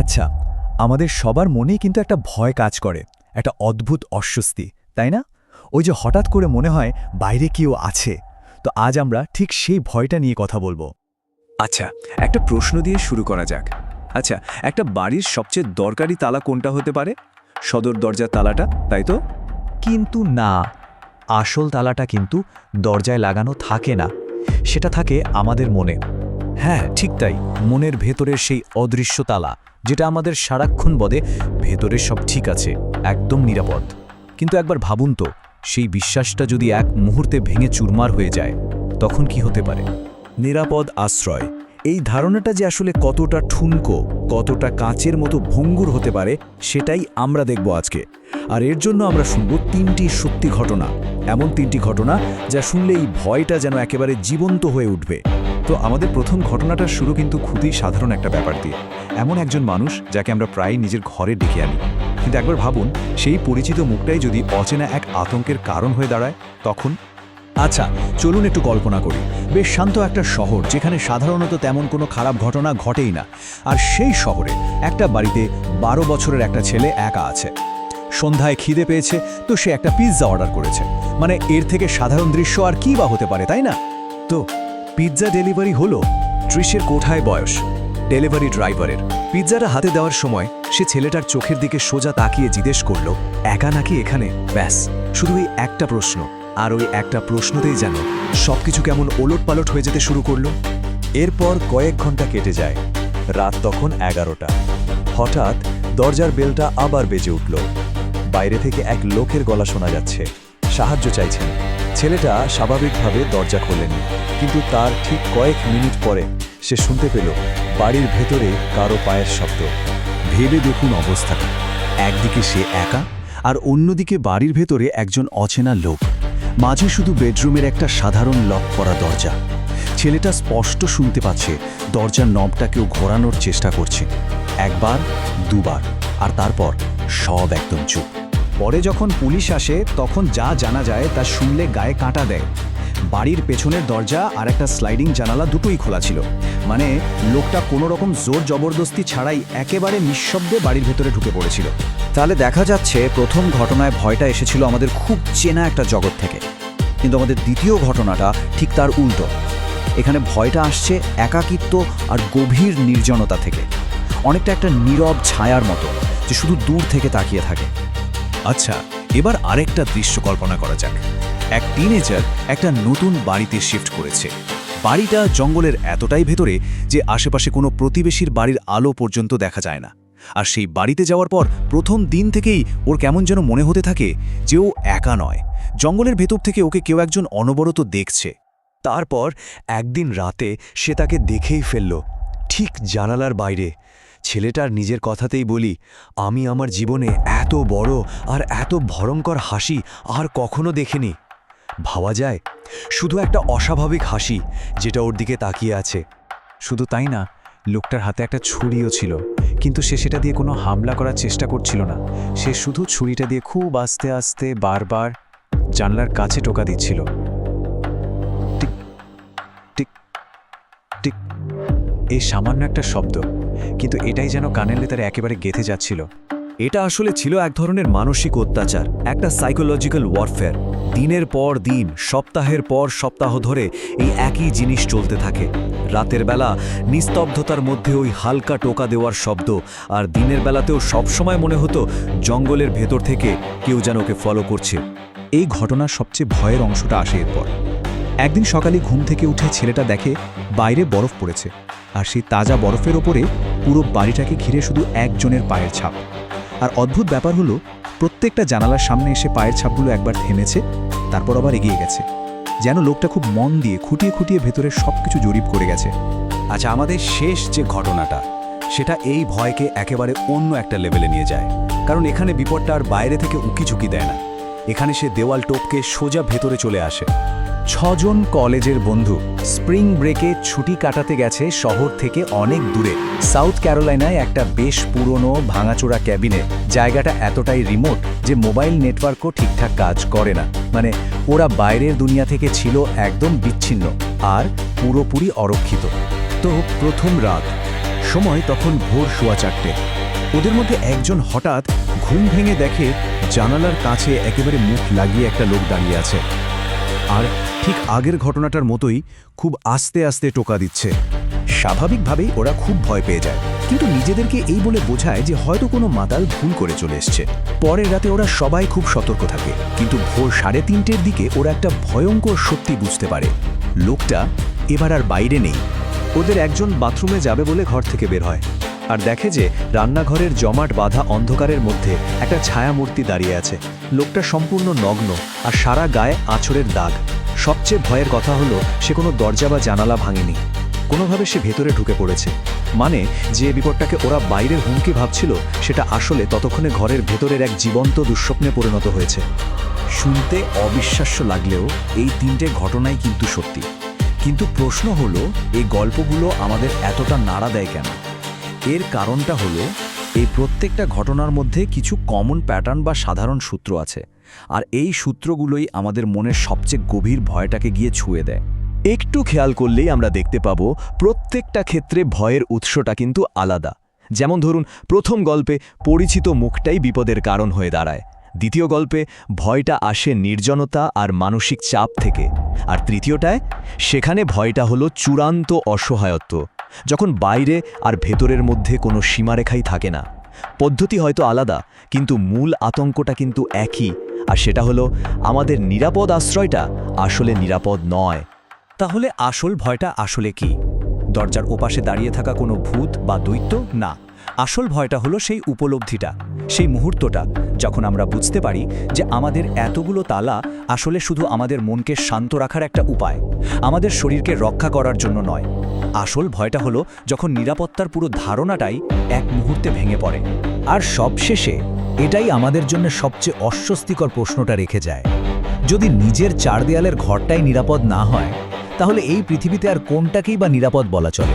আচ্ছা, আমাদের সবার মনেই কিন্তু একটা ভয় কাজ করে, একটা অদ্ভুত অস্বস্তি, তাই না? ওই যে হঠাৎ করে মনে হয় বাইরে কেউ আছে। তো আজ আমরা ঠিক সেই ভয়টা নিয়ে কথা বলবো। আচ্ছা, একটা প্রশ্ন দিয়ে শুরু করা যাক। আচ্ছা, একটা বাড়ির সবচেয়ে দরকারি তালা কোনটা হতে পারে? সদর দরজার তালাটা, তাই তো? কিন্তু না, আসল তালাটা কিন্তু দরজায় লাগানো থাকে না, সেটা থাকে আমাদের মনে। হ্যাঁ, ঠিক তাই, মনের ভেতরের সেই অদৃশ্য তালা, যেটা আমাদের সারাক্ষণ বলে ভেতরে সব ঠিক আছে, একদম নিরাপদ। কিন্তু একবার ভাবুন তো, সেই বিশ্বাসটা যদি এক মুহূর্তে ভেঙে চুরমার হয়ে যায়, তখন কি হতে পারে? নিরাপদ আশ্রয়, এই ধারণাটা যে আসলে কতটা ঠুনকো, কতটা কাঁচের মতো ভঙ্গুর হতে পারে, সেটাই আমরা দেখব আজকে। আর এর জন্য আমরা শুনব 3টি সত্যি ঘটনা, এমন 3টি ঘটনা যা শুনলে এই ভয়টা যেন একেবারে জীবন্ত হয়ে উঠবে। তো আমাদের প্রথম ঘটনাটার শুরু কিন্তু খুবই সাধারণ একটা ব্যাপার দিয়ে। এমন একজন মানুষ যাকে আমরা প্রায় নিজের ঘরে ডেকে আনি, কিন্তু একবার ভাবুন, সেই পরিচিত মুখটাই যদি অচেনা এক আতঙ্কের কারণ হয়ে দাঁড়ায়, তখন? আচ্ছা, চলুন একটু কল্পনা করি। বেশ শান্ত একটা শহর, যেখানে সাধারণত তেমন কোনো খারাপ ঘটনা ঘটেই না। আর সেই শহরে একটা বাড়িতে 12 বছরের একটা ছেলে একা আছে। সন্ধ্যায় খিদে পেয়েছে, তো সে একটা পিৎজা অর্ডার করেছে। মানে এর থেকে সাধারণ দৃশ্য আর কি বা হতে পারে, তাই না? তো পিৎজা ডেলিভারি হলো। ত্রিশের কোঠায় বয়স, ডেলিভারি ড্রাইভারের। পিৎজাটা হাতে দেওয়ার সময় সে ছেলেটার চোখের দিকে সোজা তাকিয়ে জিজ্ঞেস করলো, একা নাকি এখানে? ব্যাস, শুধু এই একটা প্রশ্ন। আর ওই একটা প্রশ্নতেই যেন সবকিছু কেমন ওলটপালট হয়ে যেতে শুরু করলো। এরপর কয়েক ঘন্টা কেটে যায়। রাত তখন 11টা। হঠাৎ দরজার বেলটা আবার বেজে উঠল। বাইরে থেকে এক লোকের গলা শোনা যাচ্ছে, সাহায্য চাইছেন। ছেলেটা স্বাভাবিকভাবে দরজা খোলেনি, কিন্তু তার ঠিক কয়েক মিনিট পরে সে শুনতে পেল বাড়ির ভেতরে কারো পায়ের শব্দ। ভেবে দেখুন অবস্থাটা, একদিকে সে একা, আর অন্যদিকে বাড়ির ভেতরে একজন অচেনা লোক। মাঝে শুধু বেডরুমের একটা সাধারণ লক করা দরজা। ছেলেটা স্পষ্ট শুনতে পাচ্ছে দরজার নবটা কেউ ঘোরানোর চেষ্টা করছে। একবার, দুবার, আর তারপর সব একদম চুপ। পরে যখন পুলিশ আসে, তখন যা জানা যায় তা শুনলে গায়ে কাঁটা দেয়। বাড়ির পেছনের দরজা আর একটা স্লাইডিং জানালা দুটোই খোলা ছিল। মানে লোকটা কোনো রকম জোর জবরদস্তি ছাড়াই একেবারে নিঃশব্দে বাড়ির ভেতরে ঢুকে পড়েছিল। তাহলে দেখা যাচ্ছে প্রথম ঘটনায় ভয়টা এসেছিল আমাদের খুব চেনা একটা জগৎ থেকে, কিন্তু আমাদের দ্বিতীয় ঘটনাটা ঠিক তার উল্টো। এখানে ভয়টা আসছে একাকিত্ব আর গভীর নির্জনতা থেকে, অনেকটা একটা নীরব ছায়ার মতো, যে শুধু দূর থেকে তাকিয়ে থাকে। আচ্ছা, এবার আরেকটা দৃশ্য কল্পনা করা যাক। এক টিনেজার একটা নতুন বাড়িতে শিফট করেছে। বাড়িটা জঙ্গলের এতটাই ভেতরে যে আশেপাশে কোনো প্রতিবেশীর বাড়ির আলো পর্যন্ত দেখা যায় না। আর সেই বাড়িতে যাওয়ার পর প্রথম দিন থেকেই ওর কেমন যেন মনে হতে থাকে যে ও একা নয়, জঙ্গলের ভেতর থেকে ওকে কেউ একজন অনবরত দেখছে। তারপর একদিন রাতে সে তাকে দেখেই ফেলল, ঠিক জানালার বাইরে। ছেলেটার নিজের কথাতেই বলি, আমি আমার জীবনে এত বড় আর এত ভয়ঙ্কর হাসি আর কখনো দেখিনি। ভাবা যায়, শুধু একটা অস্বাভাবিক হাসি যেটা ওর দিকে তাকিয়ে আছে। শুধু তাই না, লোকটার হাতে একটা ছুরিও ছিল, কিন্তু সে সেটা দিয়ে কোনো হামলা করার চেষ্টা করছিল না। সে শুধু ছুরিটা দিয়ে খুব আস্তে আস্তে বারবার জানলার কাছে টোকা দিচ্ছিল। টিক টিক টিক, এই সামান্য একটা শব্দ, কিন্তু এটাই যেন কানের ভেতরে একেবারে গেঁথে যাচ্ছিল। এটা আসলে ছিল এক ধরনের মানসিক অত্যাচার, একটা সাইকোলজিক্যাল ওয়ারফেয়ার। দিনের পর দিন, সপ্তাহের পর সপ্তাহ ধরে এই একই জিনিস চলতে থাকে। রাতের বেলা নিস্তব্ধতার মধ্যে ওই হালকা টোকা দেওয়ার শব্দ, আর দিনের বেলাতেও সবসময় মনে হতো জঙ্গলের ভেতর থেকে কেউ যেন ওকে ফলো করছে। এই ঘটনার সবচেয়ে ভয়ের অংশটা আসে এরপর। একদিন সকালে ঘুম থেকে উঠে ছেলেটা দেখে বাইরে বরফ পড়েছে, আর সেই তাজা বরফের ওপরে পুরো বাড়িটাকে ঘিরে শুধু একজনের পায়ের ছাপ। আর অদ্ভুত ব্যাপার হলো, প্রত্যেকটা জানালার সামনে এসে পায়ের ছাপগুলো একবার থেমেছে, তারপর আবার এগিয়ে গেছে, যেন লোকটা খুব মন দিয়ে খুঁটিয়ে খুঁটিয়ে ভেতরে সবকিছু জরিপ করে গেছে। আচ্ছা, আমাদের শেষ যে ঘটনাটা, সেটা এই ভয়কে একেবারে অন্য একটা লেভেলে নিয়ে যায়। কারণ এখানে বিপদটা আর বাইরে থেকে উকিঝুঁকি দেয় না, এখানে সে দেওয়াল টপকে সোজা ভেতরে চলে আসে। 6 জন কলেজের বন্ধু স্প্রিং ব্রেকে ছুটি কাটাতে গেছে শহর থেকে অনেক দূরে, সাউথ ক্যারোলাইনায় একটা বেশ পুরনো ভাঙাচোরা ক্যাবিনে। জায়গাটা এতটাই রিমোট যে মোবাইল নেটওয়ার্কও ঠিকঠাক কাজ করে না। মানে ওরা বাইরের দুনিয়া থেকে ছিল একদম বিচ্ছিন্ন আর পুরোপুরি অরক্ষিত। তো প্রথম রাত, সময় তখন ভোর 4:15। ওদের মধ্যে একজন হঠাৎ ঘুম ভেঙে দেখে জানালার কাছে একেবারে মুখ লাগিয়ে একটা লোক দাঁড়িয়ে আছে, আর ঠিক আগের ঘটনাটার মতোই খুব আস্তে আস্তে টোকা দিচ্ছে। স্বাভাবিকভাবেই ওরা খুব ভয় পেয়ে যায়, কিন্তু নিজেদেরকে এই বলে বোঝায় যে হয়তো কোনো মাতাল ভুল করে চলে এসছে। পরের রাতে ওরা সবাই খুব সতর্ক থাকে, কিন্তু ভোর 3:30-এর দিকে ওরা একটা ভয়ঙ্কর সত্যি বুঝতে পারে। লোকটা এবার আর বাইরে নেই। ওদের একজন বাথরুমে যাবে বলে ঘর থেকে বের হয়, আর দেখে যে রান্নাঘরের জমাট বাঁধা অন্ধকারের মধ্যে একটা ছায়ামূর্তি দাঁড়িয়ে আছে। লোকটা সম্পূর্ণ নগ্ন আর সারা গায়ে আঁচড়ের দাগ। সবচেয়ে ভয়ের কথা হলো সে কোনো দরজা বা জানালা ভাঙেনি, কোনোভাবে সে ভেতরে ঢুকে পড়েছে। মানে যে বিপদটাকে ওরা বাইরের হুমকি ভাবছিল সেটা আসলে ততক্ষণে ঘরের ভেতরের এক জীবন্ত দুঃস্বপ্নে পরিণত হয়েছে। শুনতে অবিশ্বাস্য লাগলেও এই 3টে ঘটনাই কিন্তু সত্যি। কিন্তু প্রশ্ন হলো, এই গল্পগুলো আমাদের এতটা নাড়া দেয় কেন? এর কারণটা হলো এই প্রত্যেকটা ঘটনার মধ্যে কিছু কমন প্যাটার্ন বা সাধারণ সূত্র আছে, আর এই সূত্রগুলোই আমাদের মনের সবচেয়ে গভীর ভয়টাকে গিয়ে ছুঁয়ে দেয়। একটু খেয়াল করলেই আমরা দেখতে পাবো প্রত্যেকটা ক্ষেত্রে ভয়ের উৎসটা কিন্তু আলাদা। যেমন ধরুন, প্রথম গল্পে পরিচিত মুখটাই বিপদের কারণ হয়ে দাঁড়ায়, দ্বিতীয় গল্পে ভয়টা আসে নির্জনতা আর মানসিক চাপ থেকে, আর তৃতীয়টায় সেখানে ভয়টা হলো চূড়ান্ত অসহায়ত্ব, যখন বাইরে আর ভেতরের মধ্যে কোনো সীমারেখাই থাকে না। পদ্ধতি হয়তো আলাদা, কিন্তু মূল আতঙ্কটা কিন্তু একই, আর সেটা হলো আমাদের নিরাপদ আশ্রয়টা আসলে নিরাপদ নয়। তাহলে আসল ভয়টা আসলে কি? দরজার ওপাশে দাঁড়িয়ে থাকা কোনো ভূত বা দৈত্য না। আসল ভয়টা হলো সেই উপলব্ধিটা, সেই মুহূর্তটা যখন আমরা বুঝতে পারি যে আমাদের এতগুলো তালা আসলে শুধু আমাদের মনকে শান্ত রাখার একটা উপায়, আমাদের শরীরকে রক্ষা করার জন্য নয়। আসল ভয়টা হলো যখন নিরাপত্তার পুরো ধারণাটাই এক মুহূর্তে ভেঙে পড়ে। আর সবশেষে এটাই আমাদের জন্য সবচেয়ে অস্বস্তিকর প্রশ্নটা রেখে যায়, যদি নিজের 4 দেয়ালের ঘরটাই নিরাপদ না হয়, তাহলে এই পৃথিবীতে আর কোনটাকেই বা নিরাপদ বলা চলে?